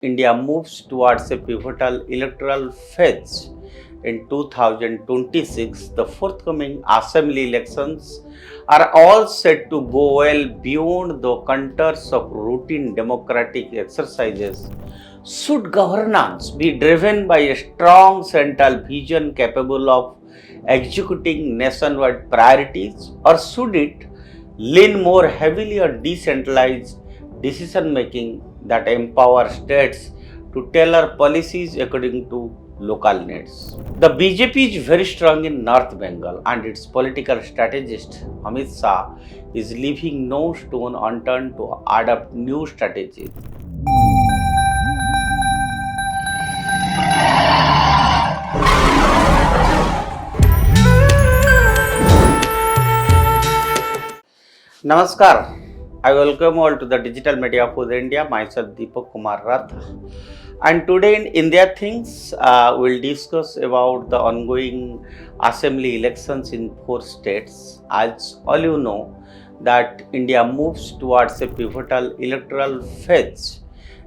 India moves towards a pivotal electoral phase in 2026, the forthcoming assembly elections are all set to go well beyond the contours of routine democratic exercises. Should governance be driven by a strong central vision capable of executing nationwide priorities, or should it lean more heavily on decentralized decision making that empower states to tailor policies according to local needs? The BJP is very strong in North Bengal, and its political strategist Amit Shah is leaving no stone unturned to adopt new strategies. Namaskar. I welcome all to the digital media of India. Myself Deepak Kumar Rath. And today in India Things, we'll discuss about the ongoing assembly elections in 4 states. As all you know, that India moves towards a pivotal electoral phase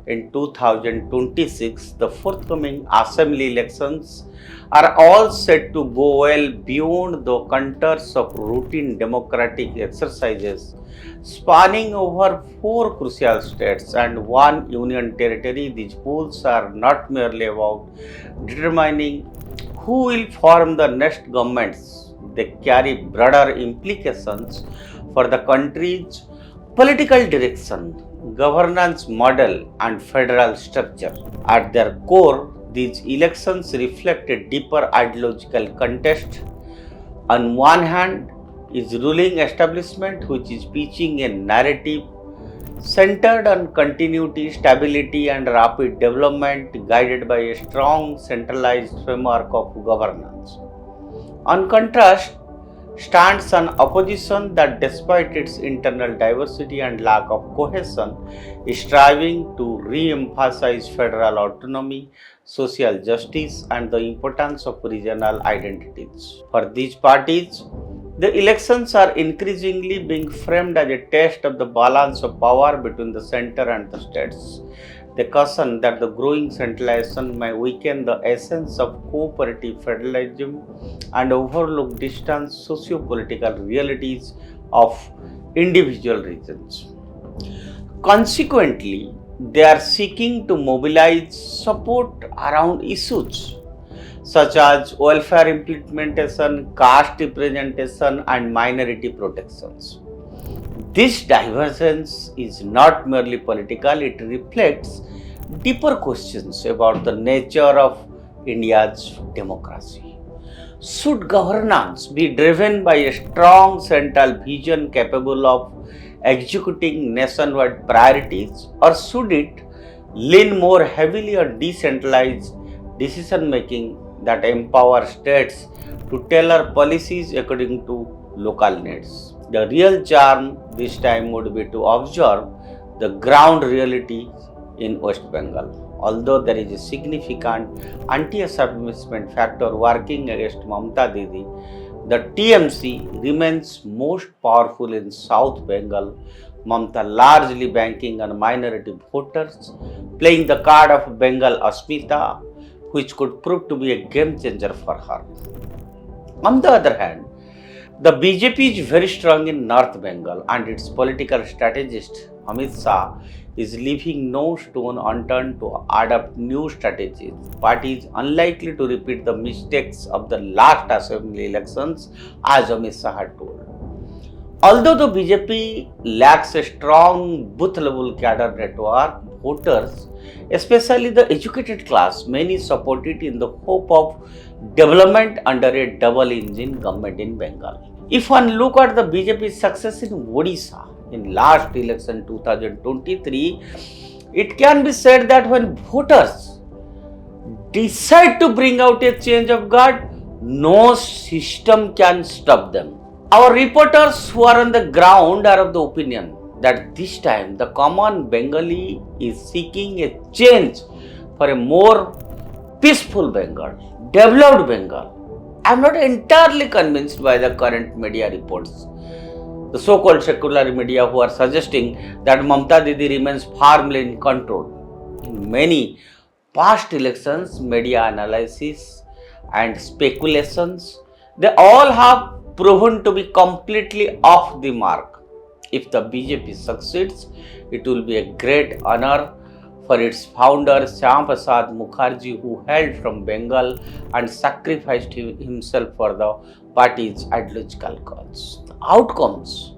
in 2026. The forthcoming assembly elections are all set to go well beyond the contours of routine democratic exercises spanning over 4 crucial states and 1 union territory. These polls are not merely about determining who will form the next governments, they carry broader implications for the country's political direction, governance model, and federal structure. At their core, these elections reflect a deeper ideological contest. On one hand, is ruling establishment which is pitching a narrative centered on continuity, stability, and rapid development guided by a strong centralized framework of governance. On contrast, stands an opposition that, despite its internal diversity and lack of cohesion, is striving to re-emphasize federal autonomy, social justice, and the importance of regional identities. For these parties, the elections are increasingly being framed as a test of the balance of power between the center and the states. They caution that the growing centralization may weaken the essence of cooperative federalism and overlook distant socio-political realities of individual regions. Consequently, they are seeking to mobilize support around issues such as welfare implementation, caste representation, and minority protections. This divergence is not merely political, it reflects deeper questions about the nature of India's democracy. Should governance be driven by a strong central vision capable of executing nationwide priorities, or should it lean more heavily on decentralized decision making that empower states to tailor policies according to local needs? The real charm this time would be to observe the ground reality in West Bengal. Although there is a significant anti-establishment factor working against Mamta Didi, the TMC remains most powerful in South Bengal, Mamta largely banking on minority voters, playing the card of Bengal Asmita, which could prove to be a game changer for her. On the other hand, the BJP is very strong in North Bengal, and its political strategist Amit Shah is leaving no stone unturned to adopt new strategies. The party is unlikely to repeat the mistakes of the last assembly elections, as Amit Shah had told. Although the BJP lacks a strong booth-level cadre network, voters, especially the educated class, many support it in the hope of development under a double-engine government in Bengal. If one look at the BJP's success in Odisha in last election 2023, it can be said that when voters decide to bring out a change of guard, no system can stop them. Our reporters who are on the ground are of the opinion that this time the common Bengali is seeking a change for a more peaceful Bengal, developed Bengal. I am not entirely convinced by the current media reports. The so-called secular media who are suggesting that Mamta Didi remains firmly in control. In many past elections, media analysis and speculations, they all have proven to be completely off the mark. If the BJP succeeds, it will be a great honor for its founder Shyam Prasad Mukherjee, who hailed from Bengal and sacrificed himself for the party's ideological cause. The outcomes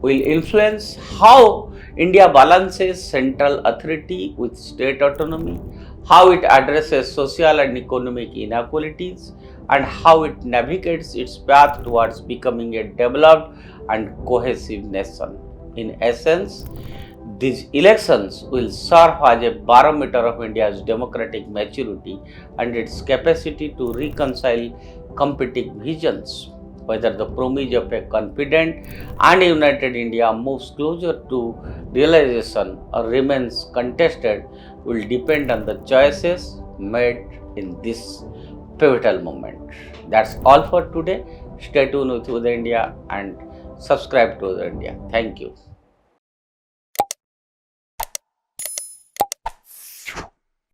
will influence how India balances central authority with state autonomy, how it addresses social and economic inequalities, and how it navigates its path towards becoming a developed and cohesive nation. In essence, these elections will serve as a barometer of India's democratic maturity and its capacity to reconcile competing visions. Whether the promise of a confident and united India moves closer to realization or remains contested will depend on the choices made in this pivotal moment. That's all for today. Stay tuned with Uday India and subscribe to Uday India. Thank you.